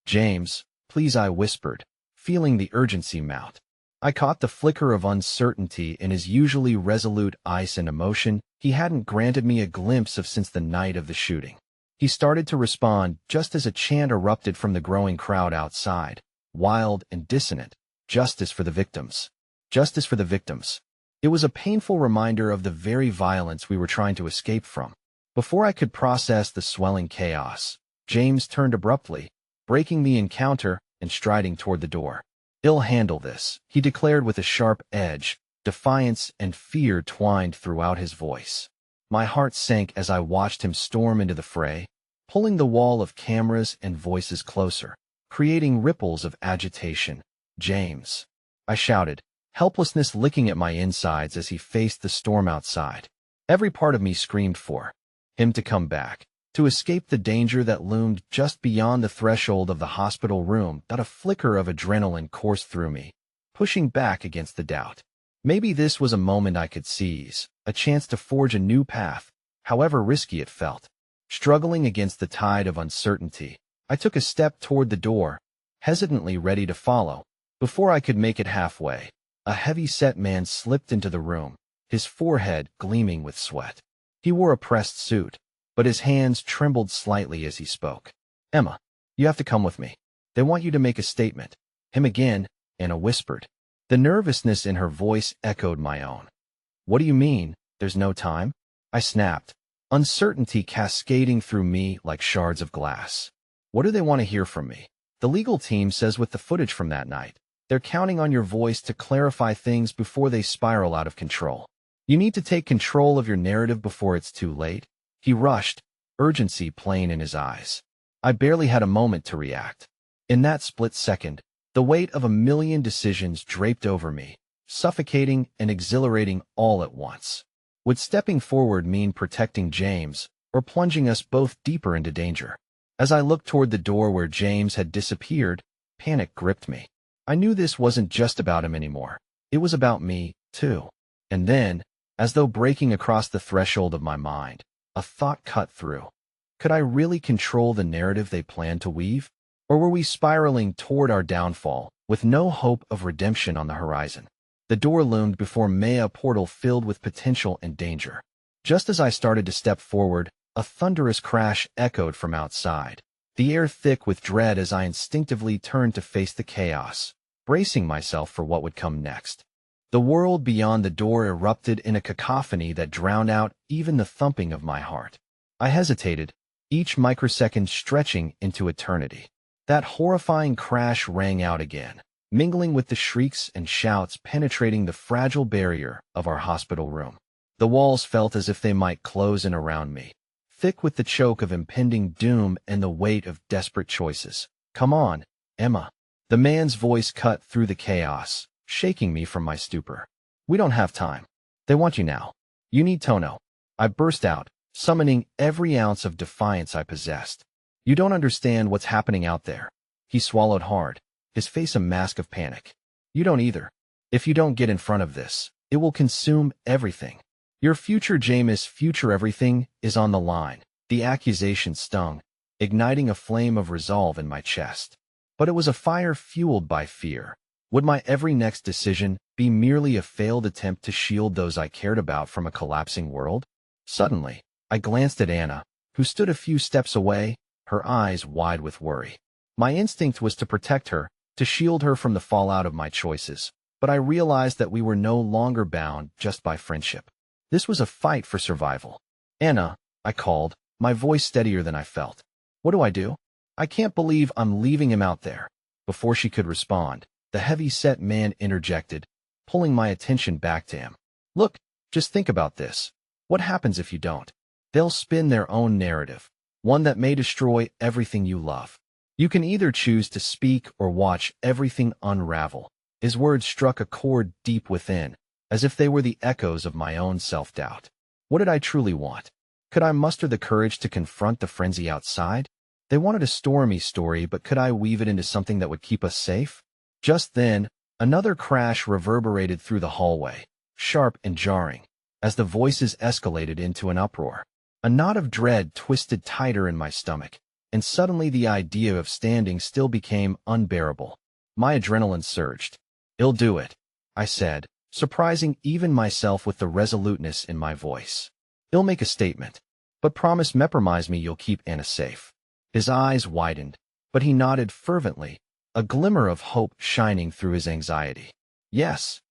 James, please, I whispered, feeling the urgency mount. I caught the flicker of uncertainty in his usually resolute eyes and emotion he hadn't granted me a glimpse of since the night of the shooting. He started to respond just as a chant erupted from the growing crowd outside, wild and dissonant. Justice for the victims. Justice for the victims. It was a painful reminder of the very violence we were trying to escape from. Before I could process the swelling chaos, James turned abruptly, breaking the encounter and striding toward the door. I'll handle this, he declared with a sharp edge, defiance and fear twined throughout his voice. My heart sank as I watched him storm into the fray, pulling the wall of cameras and voices closer, creating ripples of agitation. James, I shouted, helplessness licking at my insides as he faced the storm outside. Every part of me screamed for him to come back, to escape the danger that loomed just beyond the threshold of the hospital room. Not a flicker of adrenaline coursed through me, pushing back against the doubt. Maybe this was a moment I could seize, a chance to forge a new path, however risky it felt. Struggling against the tide of uncertainty, I took a step toward the door, hesitantly ready to follow. Before I could make it halfway, a heavy-set man slipped into the room, his forehead gleaming with sweat. He wore a pressed suit, but his hands trembled slightly as he spoke. "Emma, you have to come with me. They want you to make a statement." "Him again," Anna whispered. The nervousness in her voice echoed my own. "What do you mean, there's no time?" I snapped, uncertainty cascading through me like shards of glass. "What do they want to hear from me?" "The legal team says with the footage from that night, they're counting on your voice to clarify things before they spiral out of control. You need to take control of your narrative before it's too late." He rushed, urgency plain in his eyes. I barely had a moment to react. In that split second, the weight of a million decisions draped over me, suffocating and exhilarating all at once. Would stepping forward mean protecting James, or plunging us both deeper into danger? As I looked toward the door where James had disappeared, panic gripped me. I knew this wasn't just about him anymore. It was about me, too. And then, as though breaking across the threshold of my mind, a thought cut through. Could I really control the narrative they planned to weave? Or were we spiraling toward our downfall, with no hope of redemption on the horizon? The door loomed before me, a portal filled with potential and danger. Just as I started to step forward, a thunderous crash echoed from outside, the air thick with dread as I instinctively turned to face the chaos, bracing myself for what would come next. The world beyond the door erupted in a cacophony that drowned out even the thumping of my heart. I hesitated, each microsecond stretching into eternity. That horrifying crash rang out again, mingling with the shrieks and shouts penetrating the fragile barrier of our hospital room. The walls felt as if they might close in around me, thick with the choke of impending doom and the weight of desperate choices. "Come on, Emma." The man's voice cut through the chaos, shaking me from my stupor. "We don't have time. They want you now. You need Tono." I burst out, summoning every ounce of defiance I possessed. "You don't understand what's happening out there." He swallowed hard, his face a mask of panic. "You don't either. If you don't get in front of this, it will consume everything. Your future, James' future, everything is on the line." The accusation stung, igniting a flame of resolve in my chest. But it was a fire fueled by fear. Would my every next decision be merely a failed attempt to shield those I cared about from a collapsing world? Suddenly, I glanced at Anna, who stood a few steps away, her eyes wide with worry. My instinct was to protect her, to shield her from the fallout of my choices, but I realized that we were no longer bound just by friendship. This was a fight for survival. "Anna," I called, my voice steadier than I felt. "What do I do? I can't believe I'm leaving him out there." Before she could respond, the heavy-set man interjected, pulling my attention back to him. "Look, just think about this. What happens if you don't? They'll spin their own narrative, one that may destroy everything you love. You can either choose to speak or watch everything unravel." His words struck a chord deep within, as if they were the echoes of my own self-doubt. What did I truly want? Could I muster the courage to confront the frenzy outside? They wanted a stormy story, but could I weave it into something that would keep us safe? Just then, another crash reverberated through the hallway, sharp and jarring, as the voices escalated into an uproar. A knot of dread twisted tighter in my stomach, and suddenly the idea of standing still became unbearable. My adrenaline surged. "He'll do it," I said, surprising even myself with the resoluteness in my voice. "He'll make a statement, but promise me you'll keep Anna safe." His eyes widened, but he nodded fervently, a glimmer of hope shining through his anxiety. Yes,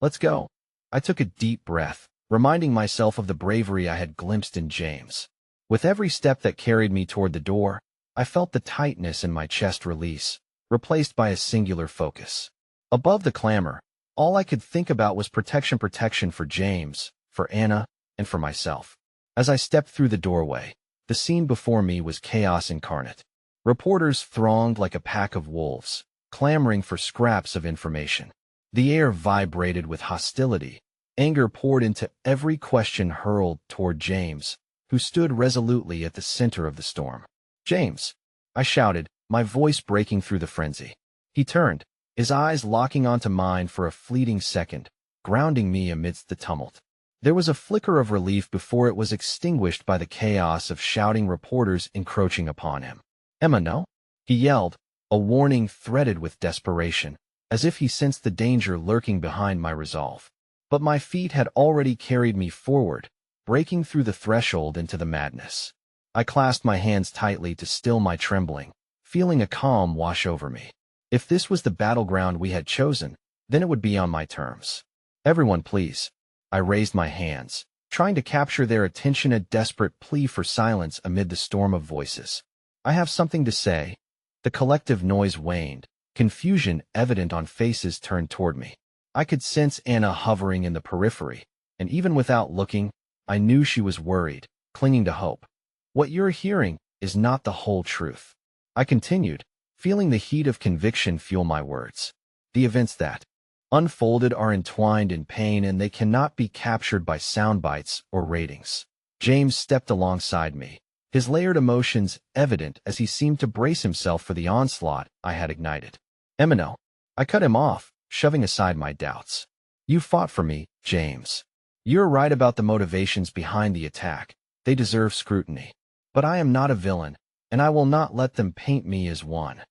let's go." I took a deep breath, reminding myself of the bravery I had glimpsed in James. With every step that carried me toward the door, I felt the tightness in my chest release, replaced by a singular focus. Above the clamor, all I could think about was protection for James, for Anna, and for myself. As I stepped through the doorway, the scene before me was chaos incarnate. Reporters thronged like a pack of wolves, clamoring for scraps of information. The air vibrated with hostility, Anger poured into every question hurled toward James, who stood resolutely at the center of the storm. "James," I shouted, my voice breaking through the frenzy. He turned, his eyes locking onto mine for a fleeting second, grounding me amidst the tumult. There was a flicker of relief before it was extinguished by the chaos of shouting reporters encroaching upon him. "Emma, no?" he yelled, a warning threaded with desperation, as if he sensed the danger lurking behind my resolve. But my feet had already carried me forward, breaking through the threshold into the madness. I clasped my hands tightly to still my trembling, feeling a calm wash over me. If this was the battleground we had chosen, then it would be on my terms. "Everyone, please." I raised my hands, trying to capture their attention, a desperate plea for silence amid the storm of voices. "I have something to say." The collective noise waned, confusion evident on faces turned toward me. I could sense Anna hovering in the periphery, and even without looking, I knew she was worried, clinging to hope. "What you're hearing is not the whole truth," I continued, feeling the heat of conviction fuel my words. "The events that unfolded are entwined in pain, and they cannot be captured by sound bites or ratings." James stepped alongside me, his layered emotions evident as he seemed to brace himself for the onslaught I had ignited. "Emma, no." I cut him off, shoving aside my doubts. "You fought for me, James. You're right about the motivations behind the attack. They deserve scrutiny. But I am not a villain, and I will not let them paint me as one."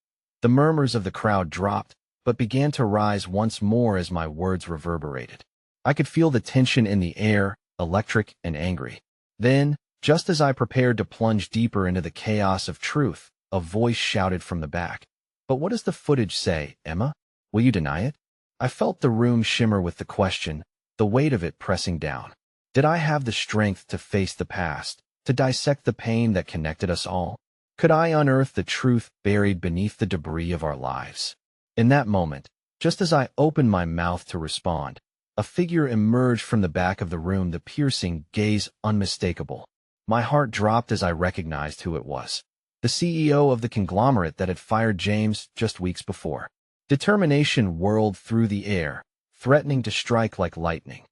The murmurs of the crowd dropped, but began to rise once more as my words reverberated. I could feel the tension in the air, electric and angry. Then, just as I prepared to plunge deeper into the chaos of truth, a voice shouted from the back. "But what does the footage say, Emma? Will you deny it?" I felt the room shimmer with the question, the weight of it pressing down. Did I have the strength to face the past, to dissect the pain that connected us all? Could I unearth the truth buried beneath the debris of our lives? In that moment, just as I opened my mouth to respond, a figure emerged from the back of the room, the piercing gaze unmistakable. My heart dropped as I recognized who it was. The CEO of the conglomerate that had fired James just weeks before. Determination whirled through the air, threatening to strike like lightning.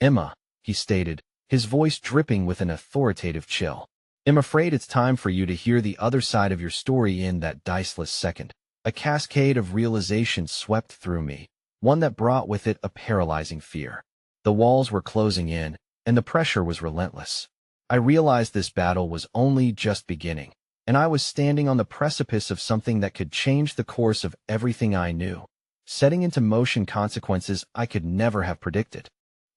"Emma," he stated, his voice dripping with an authoritative chill. "I'm afraid it's time for you to hear the other side of your story." In that diceless second, a cascade of realizations swept through me, one that brought with it a paralyzing fear. The walls were closing in, and the pressure was relentless. I realized this battle was only just beginning, and I was standing on the precipice of something that could change the course of everything I knew, setting into motion consequences I could never have predicted.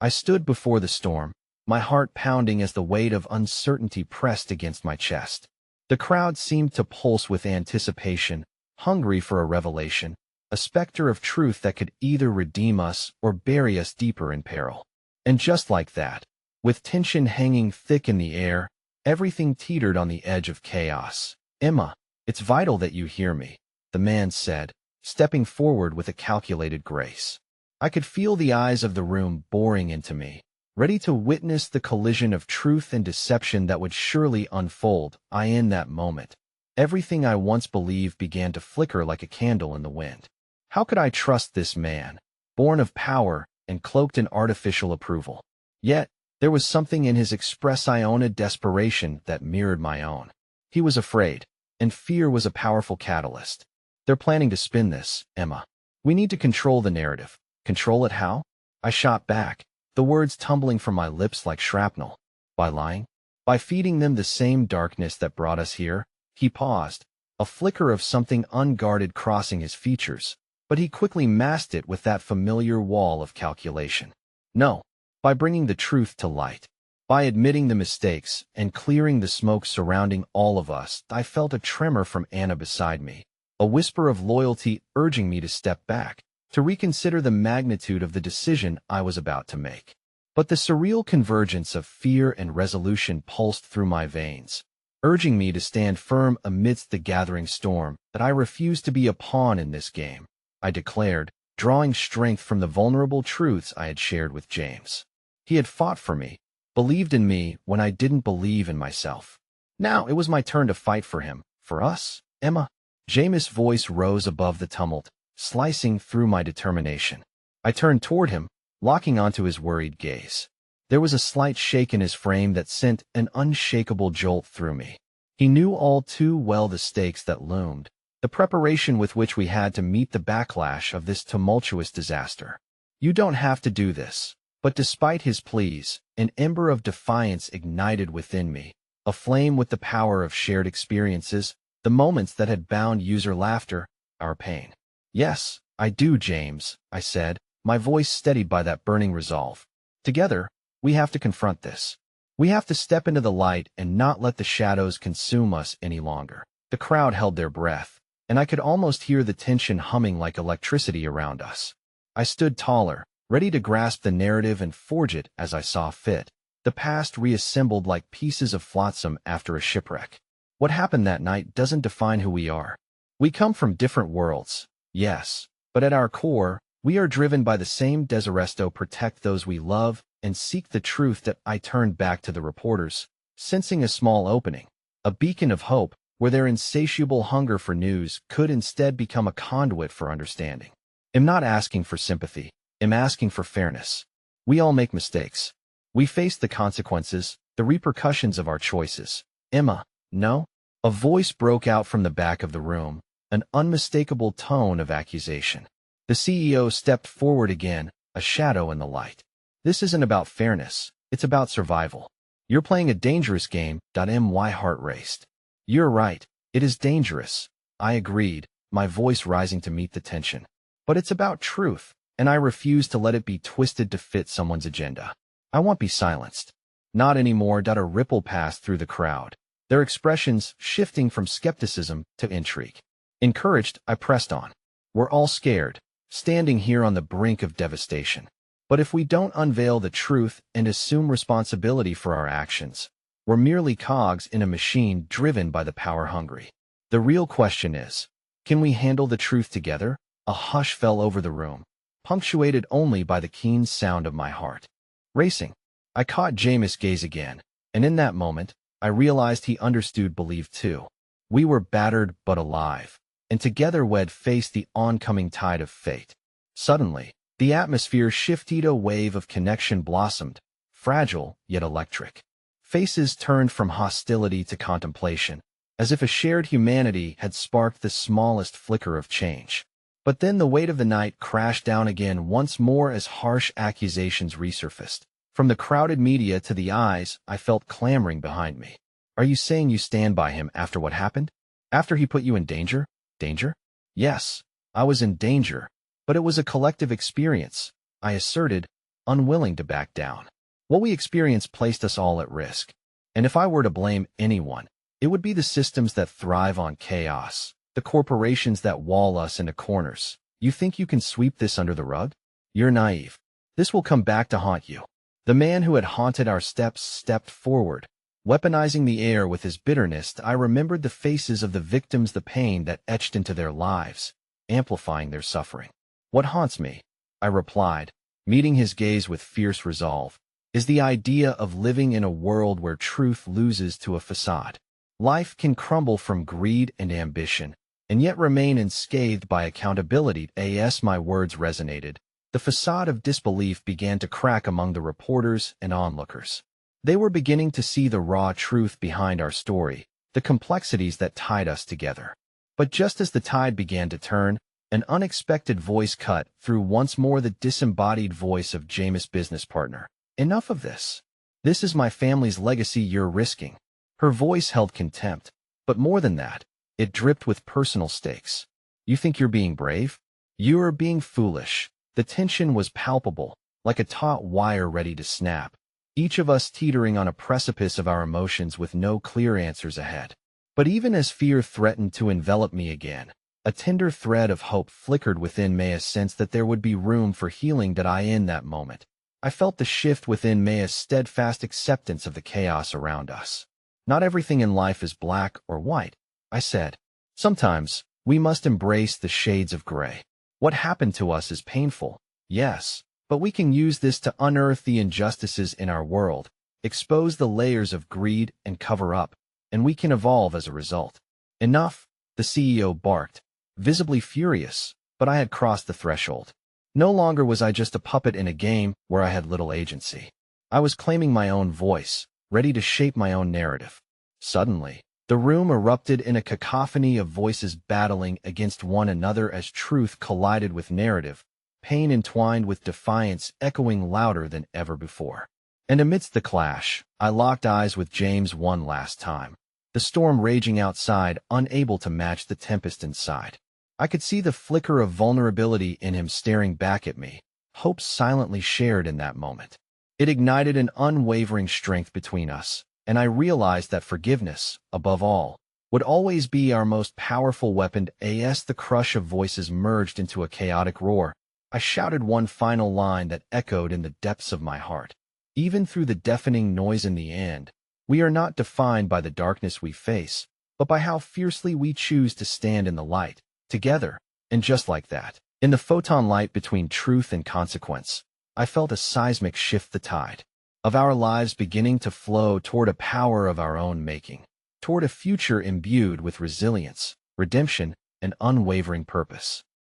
I stood before the storm, my heart pounding as the weight of uncertainty pressed against my chest. The crowd seemed to pulse with anticipation, hungry for a revelation, a specter of truth that could either redeem us or bury us deeper in peril. And just like that, with tension hanging thick in the air, everything teetered on the edge of chaos. "Emma, it's vital that you hear me," the man said, stepping forward with a calculated grace. I could feel the eyes of the room boring into me, ready to witness the collision of truth and deception that would surely unfold. In that moment, everything I once believed began to flicker like a candle in the wind. How could I trust this man, born of power and cloaked in artificial approval? Yet, there was something in his expressione desperation that mirrored my own. He was afraid, and fear was a powerful catalyst. "They're planning to spin this, Emma. We need to control the narrative." "Control it how?" I shot back, the words tumbling from my lips like shrapnel. "By lying? By feeding them the same darkness that brought us here?" He paused, a flicker of something unguarded crossing his features, but he quickly masked it with that familiar wall of calculation. "No. By bringing the truth to light. By admitting the mistakes and clearing the smoke surrounding all of us." I felt a tremor from Anna beside me, a whisper of loyalty urging me to step back, to reconsider the magnitude of the decision I was about to make. But the surreal convergence of fear and resolution pulsed through my veins, urging me to stand firm amidst the gathering storm. "That I refuse to be a pawn in this game," I declared, drawing strength from the vulnerable truths I had shared with James. He had fought for me, believed in me when I didn't believe in myself. Now it was my turn to fight for him, for us, Emma. James' voice rose above the tumult, slicing through my determination. I turned toward him, locking onto his worried gaze. There was a slight shake in his frame that sent an unshakable jolt through me. He knew all too well the stakes that loomed, the preparation with which we had to meet the backlash of this tumultuous disaster. "You don't have to do this." But despite his pleas, an ember of defiance ignited within me, aflame with the power of shared experiences, the moments that had bound user laughter, our pain. "Yes, I do, James," I said, my voice steadied by that burning resolve. "Together, we have to confront this. We have to step into the light and not let the shadows consume us any longer." The crowd held their breath, and I could almost hear the tension humming like electricity around us. I stood taller, ready to grasp the narrative and forge it as I saw fit, the past reassembled like pieces of flotsam after a shipwreck. What happened that night doesn't define who we are. We come from different worlds, yes, but at our core, we are driven by the same desire to protect those we love and seek the truth. That I turned back to the reporters, sensing a small opening, a beacon of hope where their insatiable hunger for news could instead become a conduit for understanding. "I'm not asking for sympathy. I'm asking for fairness. We all make mistakes. We face the consequences, the repercussions of our choices." "Emma, no?" A voice broke out from the back of the room, an unmistakable tone of accusation. The CEO stepped forward again, a shadow in the light. "This isn't about fairness, it's about survival. You're playing a dangerous game." My heart raced. "You're right, it is dangerous," I agreed, my voice rising to meet the tension. "But it's about truth, and I refuse to let it be twisted to fit someone's agenda. I won't be silenced." "Not anymore." A ripple passed through the crowd, their expressions shifting from skepticism to intrigue. Encouraged, I pressed on. "We're all scared, standing here on the brink of devastation. But if we don't unveil the truth and assume responsibility for our actions, we're merely cogs in a machine driven by the power-hungry. The real question is, can we handle the truth together?" A hush fell over the room, punctuated only by the keen sound of my heart racing. I caught Jameis' gaze again, and in that moment, I realized he understood, believed too. We were battered but alive, and together we'd face the oncoming tide of fate. Suddenly, the atmosphere shifted. A wave of connection blossomed, fragile yet electric. Faces turned from hostility to contemplation, as if a shared humanity had sparked the smallest flicker of change. But then the weight of the night crashed down again once more as harsh accusations resurfaced. From the crowded media to the eyes I felt clamoring behind me. "Are you saying you stand by him after what happened? After he put you in danger?" "Danger? Yes, I was in danger, but it was a collective experience," I asserted, unwilling to back down. "What we experienced placed us all at risk. And if I were to blame anyone, it would be the systems that thrive on chaos, the corporations that wall us into corners. You think you can sweep this under the rug? You're naive. This will come back to haunt you." The man who had haunted our steps stepped forward, weaponizing the air with his bitterness. I remembered the faces of the victims, the pain that etched into their lives, amplifying their suffering. "What haunts me," I replied, meeting his gaze with fierce resolve, "is the idea of living in a world where truth loses to a facade. Life can crumble from greed and ambition, and yet remain unscathed by accountability." As my words resonated, the facade of disbelief began to crack among the reporters and onlookers. They were beginning to see the raw truth behind our story, the complexities that tied us together. But just as the tide began to turn, an unexpected voice cut through, once more the disembodied voice of Jameis' business partner. "Enough of this. This is my family's legacy you're risking." Her voice held contempt, but more than that, it dripped with personal stakes. "You think you're being brave? You are being foolish." The tension was palpable, like a taut wire ready to snap, each of us teetering on a precipice of our emotions with no clear answers ahead. But even as fear threatened to envelop me again, a tender thread of hope flickered within me, a sense that there would be room for healing. In that moment, I felt the shift within me, a steadfast acceptance of the chaos around us. "Not everything in life is black or white," I said. "Sometimes, we must embrace the shades of gray. What happened to us is painful, yes, but we can use this to unearth the injustices in our world, expose the layers of greed and cover up, and we can evolve as a result." "Enough," the CEO barked, visibly furious, but I had crossed the threshold. No longer was I just a puppet in a game where I had little agency. I was claiming my own voice, ready to shape my own narrative. Suddenly, the room erupted in a cacophony of voices battling against one another as truth collided with narrative, pain entwined with defiance echoing louder than ever before. And amidst the clash, I locked eyes with James one last time. The storm raging outside, unable to match the tempest inside. I could see the flicker of vulnerability in him staring back at me, hope silently shared in that moment. It ignited an unwavering strength between us, and I realized that forgiveness, above all, would always be our most powerful weapon. As the crush of voices merged into a chaotic roar, I shouted one final line that echoed in the depths of my heart. Even through the deafening noise in the end, we are not defined by the darkness we face, but by how fiercely we choose to stand in the light, together. And just like that, in the photon light between truth and consequence, I felt a seismic shift, the tide of our lives beginning to flow toward a power of our own making, toward a future imbued with resilience, redemption, and unwavering purpose.